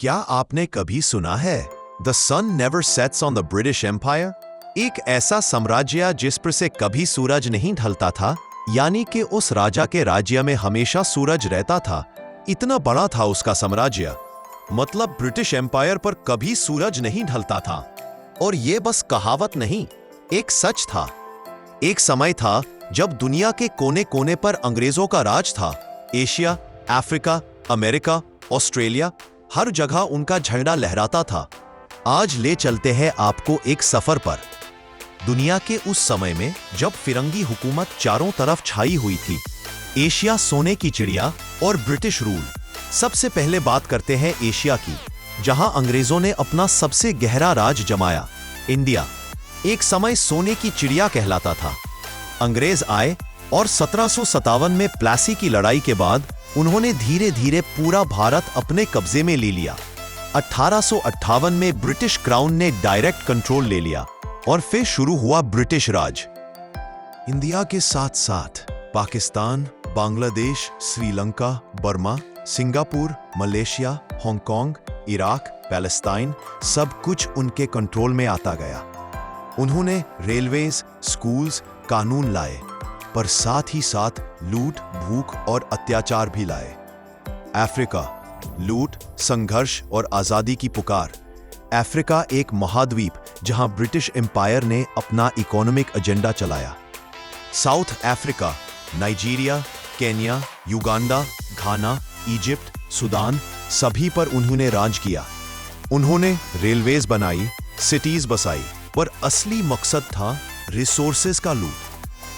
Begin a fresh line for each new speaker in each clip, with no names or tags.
क्या आपने कभी सुना है the sun never sets on the British Empire? एक ऐसा साम्राज्य जिस पर से कभी सूरज नहीं ढलता था, यानी कि उस राजा के राज्य में हमेशा सूरज रहता था। इतना बड़ा था उसका साम्राज्य, मतलब ब्रिटिश एम्पायर पर कभी सूरज नहीं ढलता था। और ये बस कहावत नहीं, एक सच था। एक समय था जब दुनिया के कोने कोने पर अंग्रेजों का राज था। एशिया, अफ्रीका, अमेरिका, ऑस्ट्रेलिया, हर जगह उनका झंडा लहराता था। आज ले चलते हैं आपको एक सफर पर, दुनिया के उस समय में जब फिरंगी हुकूमत चारों तरफ छाई हुई थी। एशिया सोने की चिड़िया और ब्रिटिश रूल। सबसे पहले बात करते हैं एशिया की, जहां अंग्रेजों ने अपना सबसे गहरा राज जमाया। इंडिया एक समय सोने की चिड़िया कहलाता था। अंग्रेज आए और 1757 में प्लासी की लड़ाई के बाद उन्होंने धीरे धीरे पूरा भारत अपने कब्जे में ले लिया। 1858 में ब्रिटिश क्राउन ने डायरेक्ट कंट्रोल ले लिया और फिर शुरू हुआ ब्रिटिश राज। इंडिया के साथ साथ Pakistan, Bangladesh, Sri Lanka, Burma, Singapore, Malaysia, Hong Kong, Iraq, Palestine, सब कुछ उनके कंट्रोल में आता गया। उन्होंने रेलवेज, स्कूल्स, कानून लाए, पर साथ ही साथ लूट, भूख और अत्याचार भी लाए। अफ्रीका, लूट, संघर्ष और आजादी की पुकार। अफ्रीका एक महाद्वीप जहां ब्रिटिश एम्पायर ने अपना इकोनॉमिक एजेंडा चलाया। South Africa, Nigeria, Kenya, Uganda, Ghana, Egypt, Sudan, सभी पर उन्होंने राज किया। उन्होंने रेलवेज बनाई, सिटीज बसाई, पर असली मकसद था रिसोर्सेज का लूट।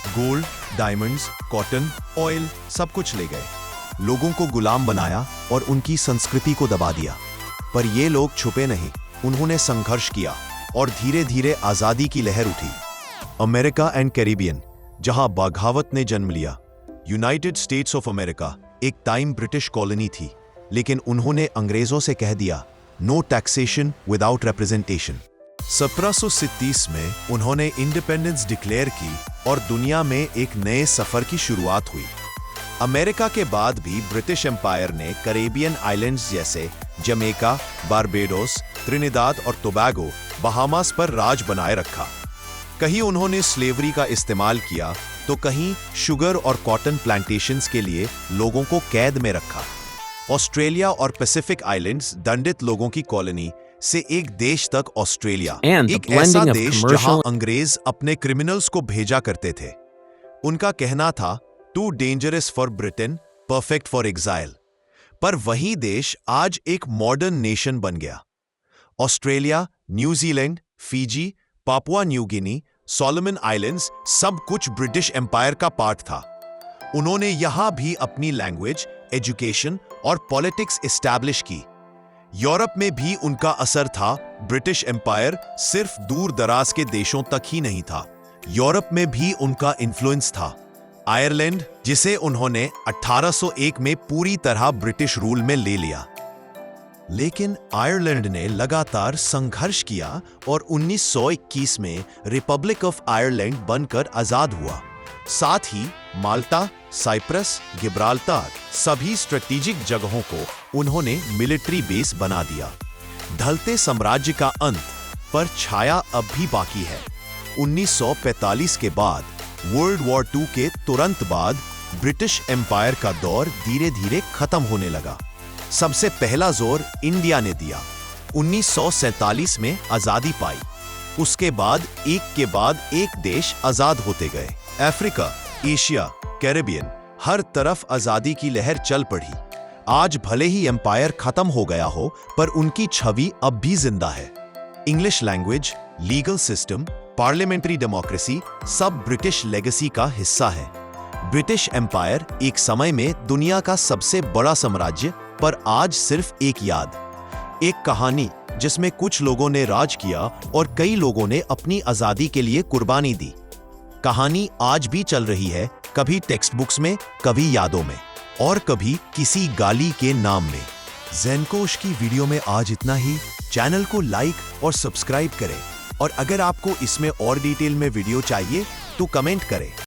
गोल्ड, डायमंड्स, कॉटन, ऑयल सब कुछ ले गए, लोगों को गुलाम बनाया और उनकी संस्कृति को दबा दिया। पर ये लोग छुपे नहीं, उन्होंने संघर्ष किया और धीरे धीरे आजादी की लहर उठी। अमेरिका एंड कैरिबियन, जहां बगावत ने जन्म लिया। यूनाइटेड स्टेट्स ऑफ अमेरिका एक टाइम ब्रिटिश कॉलोनी थी, लेकिन उन्होंने अंग्रेजों से कह दिया, नो टैक्सेशन विदाउट रिप्रेजेंटेशन। 1737 में उन्होंने इंडिपेंडेंस डिक्लेयर की और दुनिया में एक नए सफर की शुरुआत हुई। अमेरिका के बाद भी ब्रिटिश एम्पायर ने कैरेबियन आइलैंड्स जैसे जमैका, बारबेडोस, त्रिनिदाद और टोबैगो, बहामास पर राज बनाए रखा। कहीं उन्होंने स्लेवरी का इस्तेमाल किया तो कहीं शुगर और कॉटन प्लांटेशंस के लिए लोगों को कैद में रखा। ऑस्ट्रेलिया और पैसिफिक आइलैंड्स दंडित लोगों की कॉलोनी से एक देश तक ऑस्ट्रेलिया, एक ऐसा देश जहां अंग्रेज अपने क्रिमिनल्स को भेजा करते थे। उनका कहना था, too dangerous for Britain, perfect for exile. पर वही देश आज एक मॉडर्न नेशन बन गया। Australia, New Zealand, Fiji, Papua New Guinea, Solomon Islands, सब कुछ ब्रिटिश एम्पायर का पार्ट था। उन्होंने यहां भी अपनी लैंग्वेज, एजुकेशन और पॉलिटिक्स एस्टैब्लिश की। यूरोप में भी उनका असर था। ब्रिटिश एम्पायर सिर्फ दूर दराज के देशों तक ही नहीं था, यूरोप में भी उनका इन्फ्लुएंस था। आयरलैंड, जिसे उन्होंने 1801 में पूरी तरह ब्रिटिश रूल में ले लिया, लेकिन आयरलैंड ने लगातार संघर्ष किया और 1921 में रिपब्लिक ऑफ आयरलैंड बनकर आजाद हुआ। साथ ही माल्टा, साइप्रस, गिब्राल्टार, सभी स्ट्रेटेजिक जगहों को उन्होंने मिलिट्री बेस बना दिया। ढलते साम्राज्य का अंत, पर छाया अब भी बाकी है। 1945 के बाद, वर्ल्ड वॉर II के तुरंत बाद ब्रिटिश एम्पायर का दौर धीरे धीरे खत्म होने लगा। सबसे पहला जोर इंडिया ने दिया। 1947 में आजादी पाई। उसके बाद एक देश आजाद होते गए। अफ्रीका, एशिया, कैरेबियन, हर तरफ आजादी की लहर चल पड़ी। आज भले ही एम्पायर खत्म हो गया हो, पर उनकी छवि अब भी जिंदा है। English language, legal system, parliamentary democracy, सब ब्रिटिश लेगेसी का हिस्सा है। ब्रिटिश एम्पायर एक समय में दुनिया का सबसे बड़ा साम्राज्य, पर आज सिर्फ एक याद, एक कहानी जिसमें कुछ लोगों ने राज किया और कई लोगों ने अपनी आजादी के लिए कुर्बानी दी। कहानी आज भी चल रही है, कभी टेक्स्ट बुक्स में, कभी यादों में, और कभी किसी गाली के नाम में। ज़ेनकोश की वीडियो में आज इतना ही। चैनल को लाइक और सब्सक्राइब करें, और अगर आपको इसमें और डिटेल में वीडियो चाहिए तो कमेंट करें।